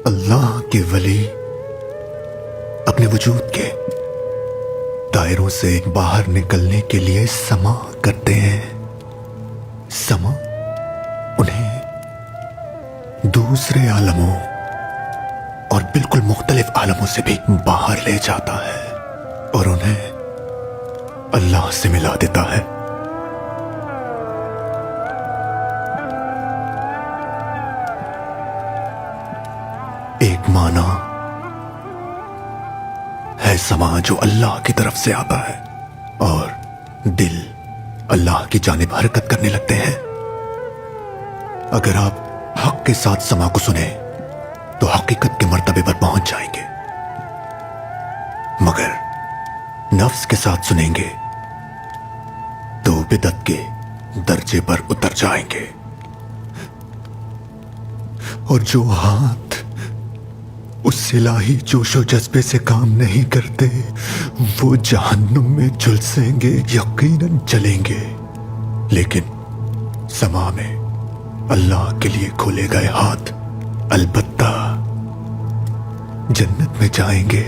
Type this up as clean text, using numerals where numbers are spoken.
اللہ کے ولی اپنے وجود کے دائروں سے باہر نکلنے کے لیے سما کرتے ہیں۔ سما انہیں دوسرے عالموں اور بالکل مختلف عالموں سے بھی باہر لے جاتا ہے اور انہیں اللہ سے ملا دیتا ہے۔ ایک معنی ہے سما جو اللہ کی طرف سے آتا ہے اور دل اللہ کی جانب حرکت کرنے لگتے ہیں۔ اگر آپ حق کے ساتھ سما کو سنیں تو حقیقت کے مرتبے پر پہنچ جائیں گے، مگر نفس کے ساتھ سنیں گے تو بدعت کے درجے پر اتر جائیں گے، اور جو ہاتھ اس الہی جوش و جذبے سے کام نہیں کرتے وہ جہنم میں جھلسیں گے، یقیناً جلیں گے۔ لیکن سما میں اللہ کے لیے کھولے گئے ہاتھ البتہ جنت میں جائیں گے۔